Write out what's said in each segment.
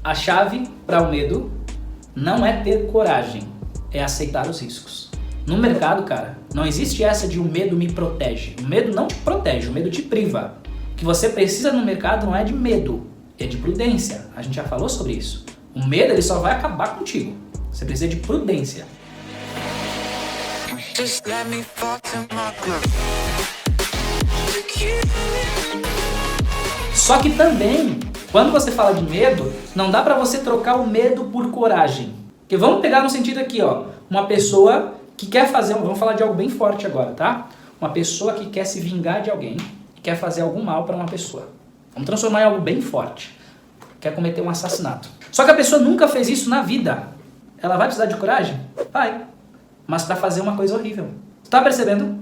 A chave para o medo não é ter coragem, é aceitar os riscos. No mercado, cara, não existe essa de o medo me protege. O medo não te protege, o medo te priva. O que você precisa no mercado não é de medo, é de prudência. A gente já falou sobre isso. O medo ele só vai acabar contigo. Você precisa de prudência. Só que também, quando você fala de medo, não dá pra você trocar o medo por coragem. Porque vamos pegar no sentido aqui, ó, uma pessoa que quer fazer, vamos falar de algo bem forte agora, tá? Uma pessoa que quer se vingar de alguém, que quer fazer algum mal pra uma pessoa. Vamos transformar em algo bem forte. Quer cometer um assassinato. Só que a pessoa nunca fez isso na vida. Ela vai precisar de coragem? Vai. Mas pra fazer uma coisa horrível. Tá percebendo?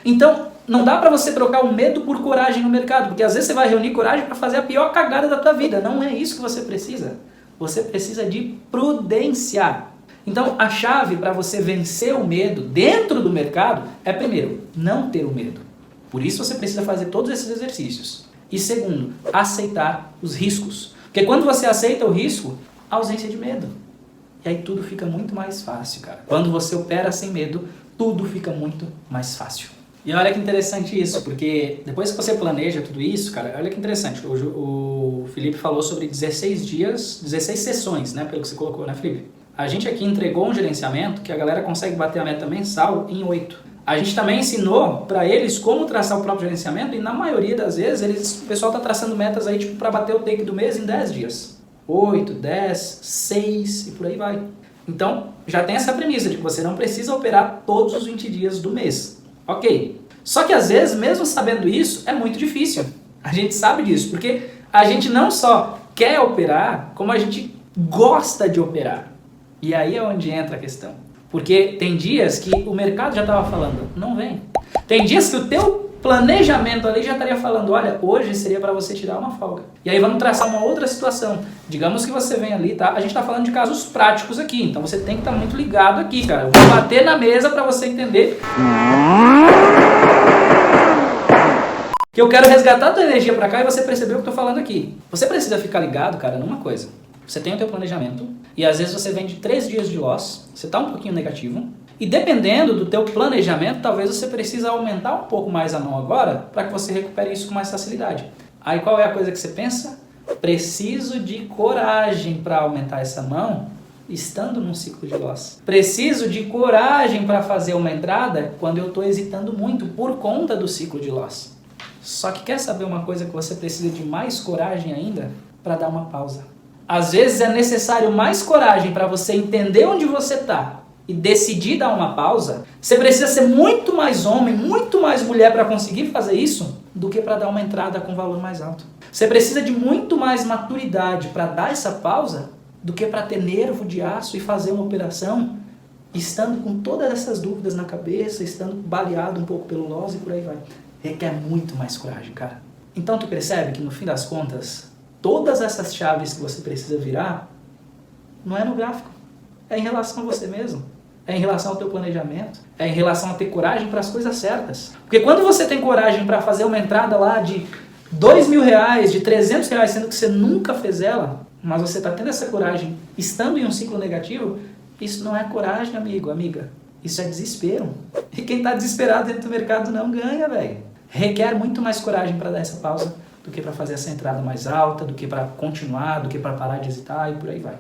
Então, não dá pra você trocar o medo por coragem no mercado, porque às vezes você vai reunir coragem pra fazer a pior cagada da tua vida. Não é isso que você precisa. Você precisa de prudência. Então, a chave para você vencer o medo dentro do mercado é, primeiro, não ter o medo. Por isso você precisa fazer todos esses exercícios. E segundo, aceitar os riscos. Porque quando você aceita o risco, ausência de medo. E aí tudo fica muito mais fácil, cara. Quando você opera sem medo, tudo fica muito mais fácil. E olha que interessante isso, porque depois que você planeja tudo isso, cara, olha que interessante. O Felipe falou sobre 16 dias, 16 sessões, né, pelo que você colocou, né, Felipe? A gente aqui entregou um gerenciamento que a galera consegue bater a meta mensal em 8. A gente também ensinou para eles como traçar o próprio gerenciamento e na maioria das vezes o pessoal tá traçando metas aí tipo para bater o take do mês em 10 dias. 8, 10, 6 e por aí vai. Então, já tem essa premissa de que você não precisa operar todos os 20 dias do mês. Ok. Só que às vezes, mesmo sabendo isso, é muito difícil. A gente sabe disso, porque a gente não só quer operar, como a gente gosta de operar. E aí é onde entra a questão. Porque tem dias que o mercado já estava falando, não vem. Tem dias que o teu planejamento ali já estaria falando, olha, hoje seria para você tirar uma folga. E aí vamos traçar uma outra situação. Digamos que você vem ali, tá? A gente está falando de casos práticos aqui, então você tem que estar muito ligado aqui, cara. Eu vou bater na mesa para você entender que eu quero resgatar a tua energia para cá e você perceber o que eu tô falando aqui. Você precisa ficar ligado, cara, numa coisa. Você tem o teu planejamento e às vezes você vem de 3 dias de loss, você está um pouquinho negativo e dependendo do teu planejamento, talvez você precise aumentar um pouco mais a mão agora para que você recupere isso com mais facilidade. Aí qual é a coisa que você pensa? Preciso de coragem para aumentar essa mão estando num ciclo de loss. Preciso de coragem para fazer uma entrada quando eu estou hesitando muito por conta do ciclo de loss. Só que quer saber uma coisa que você precisa de mais coragem ainda? Para dar uma pausa. Às vezes é necessário mais coragem para você entender onde você está e decidir dar uma pausa. Você precisa ser muito mais homem, muito mais mulher para conseguir fazer isso do que para dar uma entrada com valor mais alto. Você precisa de muito mais maturidade para dar essa pausa do que para ter nervo de aço e fazer uma operação estando com todas essas dúvidas na cabeça, estando baleado um pouco pelo loss e por aí vai. Requer muito mais coragem, cara. Então tu percebe que no fim das contas, todas essas chaves que você precisa virar, não é no gráfico. É em relação a você mesmo. É em relação ao teu planejamento. É em relação a ter coragem para as coisas certas. Porque quando você tem coragem para fazer uma entrada lá de R$2.000, de R$300, sendo que você nunca fez ela, mas você está tendo essa coragem estando em um ciclo negativo, isso não é coragem, amigo, amiga. Isso é desespero. E quem está desesperado dentro do mercado não ganha, velho. Requer muito mais coragem para dar essa pausa do que para fazer essa entrada mais alta, do que para continuar, do que para parar de hesitar e por aí vai.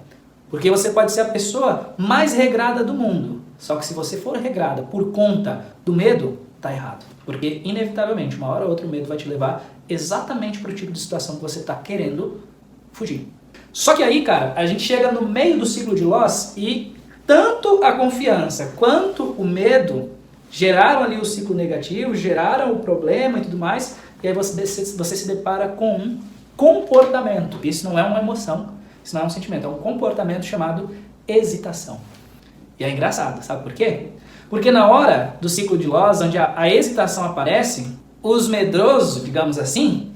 Porque você pode ser a pessoa mais regrada do mundo. Só que se você for regrada por conta do medo, tá errado. Porque inevitavelmente, uma hora ou outra, o medo vai te levar exatamente para o tipo de situação que você está querendo fugir. Só que aí, cara, a gente chega no meio do ciclo de loss e tanto a confiança quanto o medo geraram ali o ciclo negativo, geraram o problema e tudo mais, e aí você se depara com um comportamento. Isso não é uma emoção, isso não é um sentimento, é um comportamento chamado hesitação. E é engraçado, sabe por quê? Porque na hora do ciclo de loss, onde a hesitação aparece, os medrosos, digamos assim,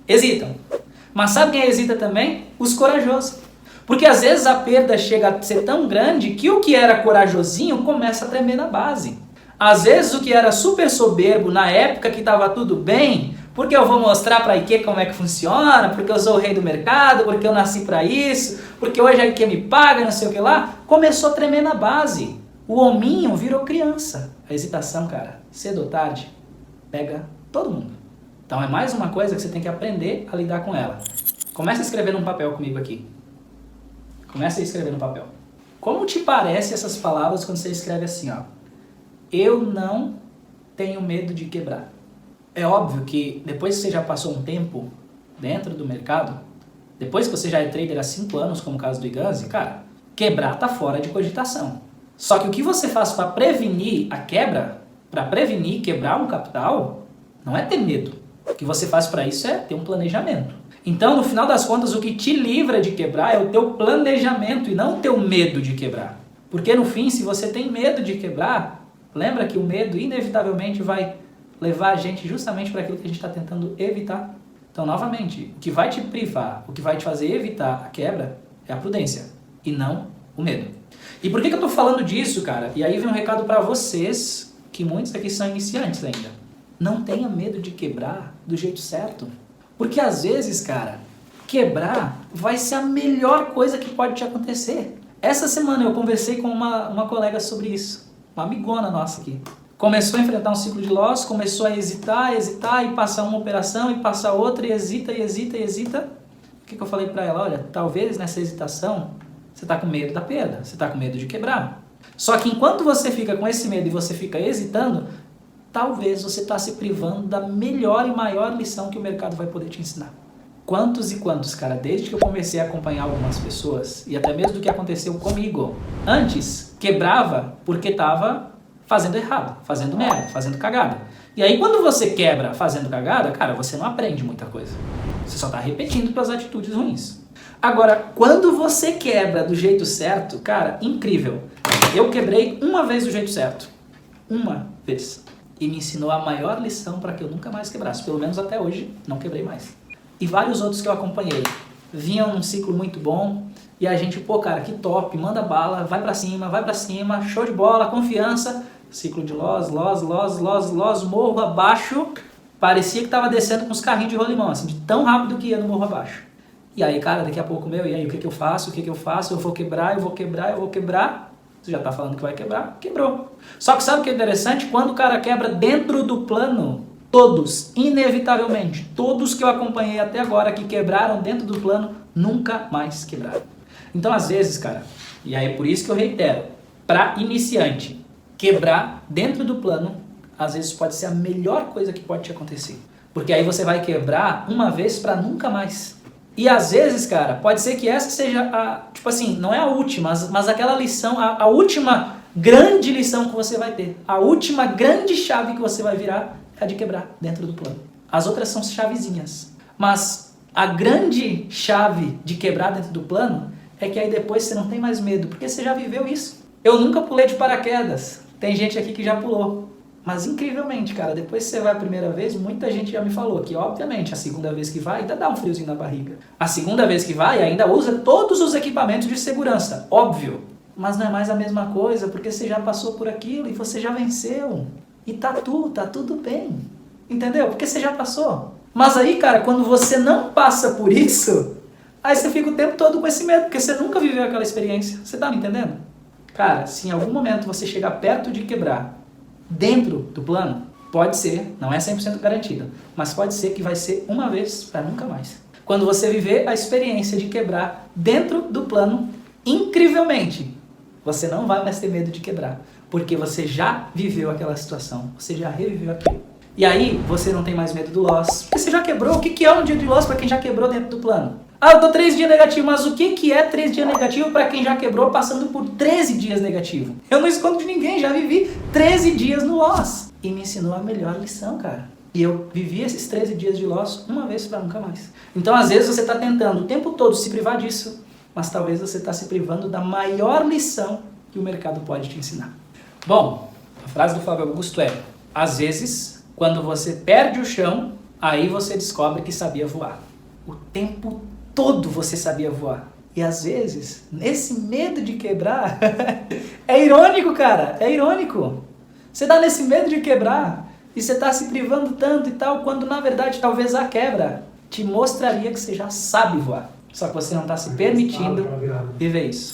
hesitam. Mas sabe quem hesita também? Os corajosos. Porque às vezes a perda chega a ser tão grande que o que era corajosinho começa a tremer na base. Às vezes o que era super soberbo na época que estava tudo bem, porque eu vou mostrar para a IKEA como é que funciona, porque eu sou o rei do mercado, porque eu nasci para isso, porque hoje a IKEA me paga, não sei o que lá. Começou a tremer na base. O hominho virou criança. A hesitação, cara, cedo ou tarde, pega todo mundo. Então é mais uma coisa que você tem que aprender a lidar com ela. Começa a escrever num papel comigo aqui. Começa a escrever no papel. Como te parece essas palavras quando você escreve assim, ó? Eu não tenho medo de quebrar. É óbvio que depois que você já passou um tempo dentro do mercado, depois que você já é trader há 5 anos, como o caso do Iganzi, cara, quebrar tá fora de cogitação. Só que o que você faz para prevenir a quebra, para prevenir quebrar um capital, não é ter medo. O que você faz para isso é ter um planejamento. Então, no final das contas, o que te livra de quebrar é o teu planejamento e não o teu medo de quebrar. Porque no fim, se você tem medo de quebrar, lembra que o medo inevitavelmente vai levar a gente justamente para aquilo que a gente está tentando evitar. Então, novamente, o que vai te privar, o que vai te fazer evitar a quebra é a prudência e não o medo. E por que eu estou falando disso, cara? E aí vem um recado para vocês, que muitos aqui são iniciantes ainda. Não tenha medo de quebrar do jeito certo. Porque às vezes, cara, quebrar vai ser a melhor coisa que pode te acontecer. Essa semana eu conversei com uma colega sobre isso. Uma amigona nossa aqui. Começou a enfrentar um ciclo de loss, começou a hesitar e passar uma operação e passar outra e hesita. O que eu falei para ela? Olha, talvez nessa hesitação você está com medo da perda, você está com medo de quebrar. Só que enquanto você fica com esse medo e você fica hesitando, talvez você está se privando da melhor e maior lição que o mercado vai poder te ensinar. Quantos e quantos, cara, desde que eu comecei a acompanhar algumas pessoas, e até mesmo do que aconteceu comigo, antes quebrava porque estava fazendo errado, fazendo merda, fazendo cagada. E aí quando você quebra fazendo cagada, cara, você não aprende muita coisa. Você só está repetindo suas atitudes ruins. Agora, quando você quebra do jeito certo, cara, incrível. Eu quebrei uma vez do jeito certo. Uma vez. E me ensinou a maior lição para que eu nunca mais quebrasse. Pelo menos até hoje, não quebrei mais. E vários outros que eu acompanhei. Vinham num ciclo muito bom. E a gente, pô, cara, que top, manda bala, vai pra cima, show de bola, confiança. Ciclo de loss, morro abaixo. Parecia que tava descendo com os carrinhos de rolimão, assim, de tão rápido que ia no morro abaixo. E aí, cara, daqui a pouco, e aí, o que eu faço? Eu vou quebrar. Você já tá falando que vai quebrar, quebrou. Só que sabe o que é interessante? Quando o cara quebra dentro do plano, todos, inevitavelmente, todos que eu acompanhei até agora que quebraram dentro do plano, nunca mais quebraram. Então, às vezes, cara, e aí é por isso que eu reitero, para iniciante, quebrar dentro do plano, às vezes pode ser a melhor coisa que pode te acontecer. Porque aí você vai quebrar uma vez para nunca mais. E às vezes, cara, pode ser que essa seja a, tipo assim, não é a última, mas aquela lição, a última grande lição que você vai ter. A última grande chave que você vai virar é a de quebrar dentro do plano. As outras são chavezinhas. Mas a grande chave de quebrar dentro do plano é que aí depois você não tem mais medo, porque você já viveu isso. Eu nunca pulei de paraquedas. Tem gente aqui que já pulou. Mas incrivelmente, cara, depois que você vai a primeira vez, muita gente já me falou que, obviamente, a segunda vez que vai ainda dá um friozinho na barriga. A segunda vez que vai ainda usa todos os equipamentos de segurança, óbvio. Mas não é mais a mesma coisa, porque você já passou por aquilo e você já venceu. E tá tudo bem. Entendeu? Porque você já passou. Mas aí, cara, quando você não passa por isso, aí você fica o tempo todo com esse medo, porque você nunca viveu aquela experiência. Você tá me entendendo? Cara, se em algum momento você chegar perto de quebrar, dentro do plano, pode ser, não é 100% garantida, mas pode ser que vai ser uma vez para nunca mais. Quando você viver a experiência de quebrar dentro do plano, incrivelmente, você não vai mais ter medo de quebrar, porque você já viveu aquela situação, você já reviveu aquilo. E aí, você não tem mais medo do loss, porque você já quebrou. O que é um dia de loss para quem já quebrou dentro do plano? Ah, eu tô 3 dias negativo, mas o que é 3 dias negativo para quem já quebrou passando por 13 dias negativo? Eu não escondo de ninguém, já vivi 13 dias no loss. E me ensinou a melhor lição, cara. E eu vivi esses 13 dias de loss uma vez para nunca mais. Então, às vezes, você está tentando o tempo todo se privar disso, mas talvez você está se privando da maior lição que o mercado pode te ensinar. Bom, a frase do Flávio Augusto é: às vezes, quando você perde o chão, aí você descobre que sabia voar. O tempo todo você sabia voar. E às vezes, nesse medo de quebrar, é irônico, cara, é irônico. Você dá nesse medo de quebrar, e você está se privando tanto e tal, quando na verdade talvez a quebra te mostraria que você já sabe voar. Só que você não está se permitindo viver isso.